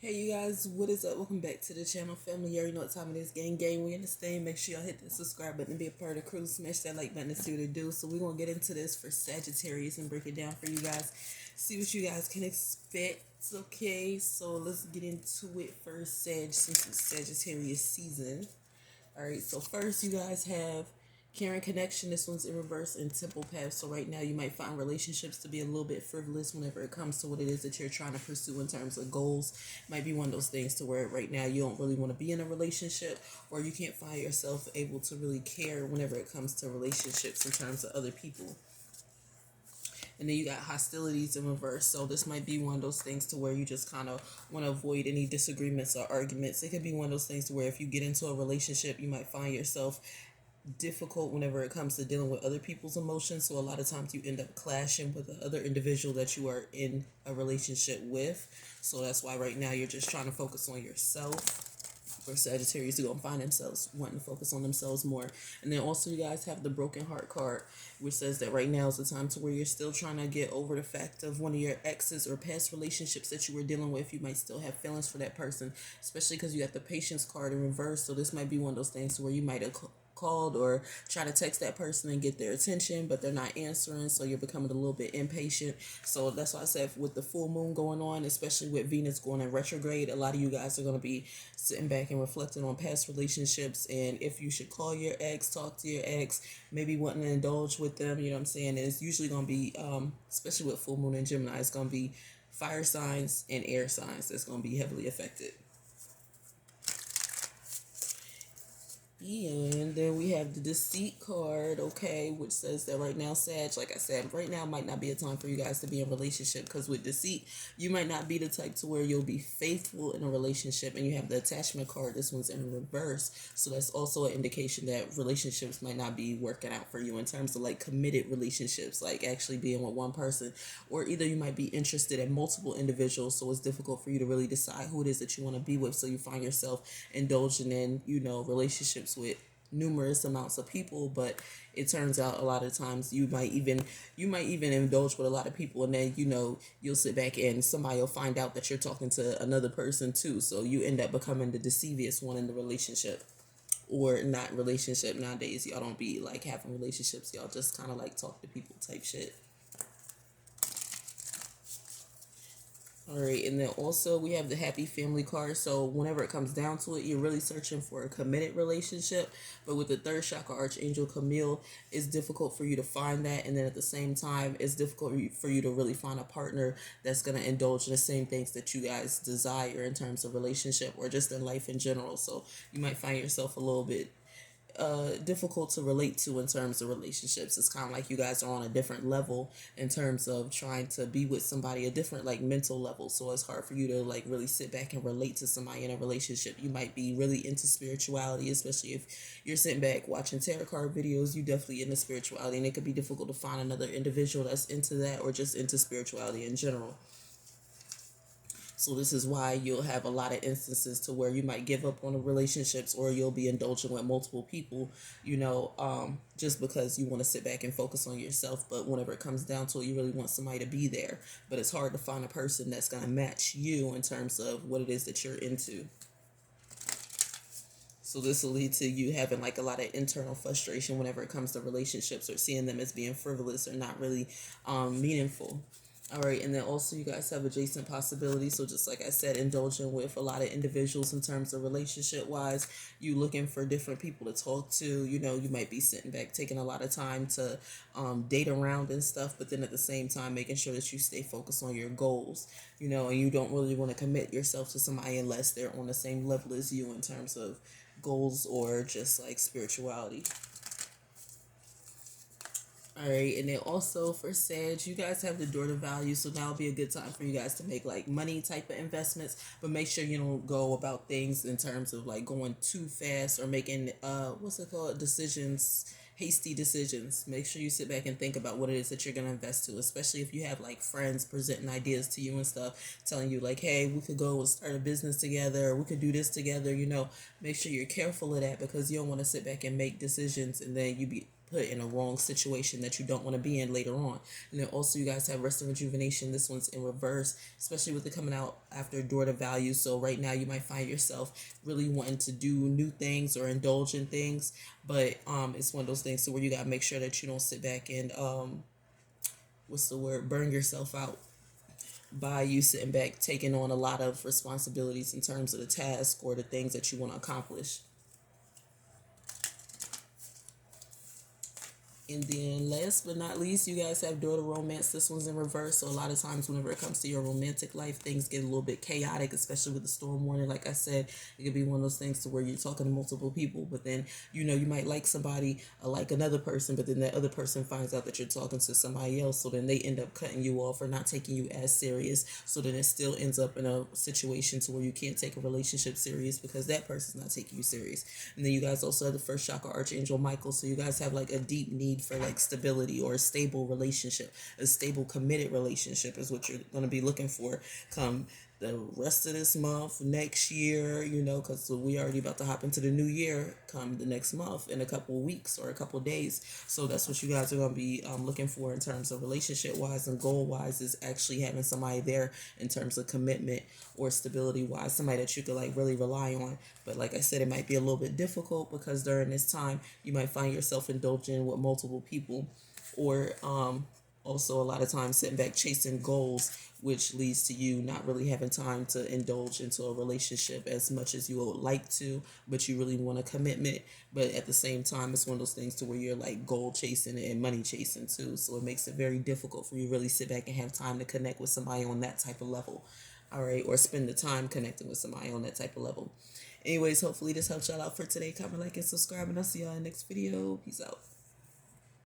Hey you guys, what is up? Welcome back to the channel, family. You already know what time it is. Gang, we understand. Make sure y'all hit the subscribe button and be a part of the crew. Smash that like button to see what it do. So we're gonna get into this for Sagittarius and break it down for you guys. See what you guys can expect. Okay, so let's get into it first, Sag, since it's Sagittarius season. Alright, so first you guys have Caring Connection. This one's in reverse and Temple Path. So right now you might find relationships to be a little bit frivolous whenever it comes to what it is that you're trying to pursue in terms of goals. Might be one of those things to where right now you don't really want to be in a relationship, or you can't find yourself able to really care whenever it comes to relationships in terms of other people. And then you got hostilities in reverse. So this might be one of those things to where you just kind of want to avoid any disagreements or arguments. It could be one of those things to where if you get into a relationship, you might find yourself difficult whenever it comes to dealing with other people's emotions. So a lot of times you end up clashing with the other individual that you are in a relationship with. So that's why right now you're just trying to focus on yourself. For Sagittarius to go and find themselves wanting to focus on themselves more. And then also you guys have the broken heart card, which says that right now is the time to where you're still trying to get over the fact of one of your exes or past relationships that you were dealing with. You might still have feelings for that person, especially because you got the patience card in reverse. So this might be one of those things where you might have called or try to text that person and get their attention, but they're not answering, so you're becoming a little bit impatient. So that's why I said with the full moon going on, especially with Venus going in retrograde, a lot of you guys are going to be sitting back and reflecting on past relationships and if you should call your ex, talk to your ex, maybe wanting to indulge with them. You know what I'm saying? And it's usually going to be especially with full moon in Gemini, it's going to be fire signs and air signs that's going to be heavily affected. And then we have the deceit card, okay, which says that right now, Sag, like I said, right now might not be a time for you guys to be in a relationship, because with deceit, you might not be the type to where you'll be faithful in a relationship. And you have the attachment card. This one's in reverse. So that's also an indication that relationships might not be working out for you in terms of like committed relationships, like actually being with one person. Or either you might be interested in multiple individuals, so it's difficult for you to really decide who it is that you want to be with. So you find yourself indulging in, relationships with numerous amounts of people, but it turns out a lot of times you might even indulge with a lot of people, and then you'll sit back and somebody will find out that you're talking to another person too, so you end up becoming the deceivious one in the relationship. Or not relationship. Nowadays y'all don't be like having relationships, y'all just kind of like talk to people type shit. All right, and then also we have the happy family card. So whenever it comes down to it, you're really searching for a committed relationship. But with the third chakra archangel Camille, it's difficult for you to find that. And then at the same time, it's difficult for you to really find a partner that's going to indulge in the same things that you guys desire in terms of relationship or just in life in general. So you might find yourself a little bit difficult to relate to in terms of relationships. It's kind of like you guys are on a different level in terms of trying to be with somebody, a different like mental level. So it's hard for you to like really sit back and relate to somebody in a relationship. You might be really into spirituality, especially if you're sitting back watching tarot card videos. You definitely into spirituality, and it could be difficult to find another individual that's into that or just into spirituality in general. So this is why you'll have a lot of instances to where you might give up on the relationships, or you'll be indulging with multiple people, just because you want to sit back and focus on yourself. But whenever it comes down to it, you really want somebody to be there. But it's hard to find a person that's going to match you in terms of what it is that you're into. So this will lead to you having like a lot of internal frustration whenever it comes to relationships, or seeing them as being frivolous or not really meaningful. All right, and then also you guys have adjacent possibilities. So just like I said, indulging with a lot of individuals in terms of relationship wise, you looking for different people to talk to. You might be sitting back taking a lot of time to date around and stuff, but then at the same time making sure that you stay focused on your goals. And you don't really want to commit yourself to somebody unless they're on the same level as you in terms of goals or just like spirituality. All right, and then also for Sag, you guys have the door to value, so now will be a good time for you guys to make like money type of investments, but make sure you don't go about things in terms of like going too fast or making what's it called, decisions, hasty decisions. Make sure you sit back and think about what it is that you're gonna invest to, especially if you have like friends presenting ideas to you and stuff, telling you like, hey, we could go and start a business together, or we could do this together. Make sure you're careful of that, because you don't want to sit back and make decisions and then you be put in a wrong situation that you don't want to be in later on. And then also you guys have rest and rejuvenation. This one's in reverse, especially with it coming out after daughter value. So right now you might find yourself really wanting to do new things or indulge in things, but it's one of those things so where you gotta make sure that you don't sit back and what's the word, burn yourself out by you sitting back taking on a lot of responsibilities in terms of the task or the things that you want to accomplish. And then last but not least, you guys have daughter romance. This one's in reverse. So a lot of times whenever it comes to your romantic life, things get a little bit chaotic, especially with the storm warning. Like I said, it could be one of those things to where you're talking to multiple people, but then, you know, you might like somebody or like another person, but then that other person finds out that you're talking to somebody else. So then they end up cutting you off or not taking you as serious. So then it still ends up in a situation to where you can't take a relationship serious because that person's not taking you serious. And then you guys also have the first chakra archangel Michael. So you guys have like a deep need for like stability or a stable relationship. A stable committed relationship is what you're going to be looking for come the rest of this month, next year, you know, because we already about to hop into the new year come the next month in a couple of weeks or a couple of days. So that's what you guys are going to be looking for in terms of relationship wise and goal wise, is actually having somebody there in terms of commitment or stability wise, somebody that you could like really rely on. But like I said, it might be a little bit difficult because during this time you might find yourself indulging with multiple people, or also a lot of times sitting back chasing goals, which leads to you not really having time to indulge into a relationship as much as you would like to, but you really want a commitment. But at the same time, it's one of those things to where you're like goal chasing and money chasing too. So it makes it very difficult for you to really sit back and have time to connect with somebody on that type of level. All right, or spend the time connecting with somebody on that type of level. Anyways, hopefully this helped y'all out for today. Comment, like, and subscribe, and I'll see y'all in the next video. Peace out.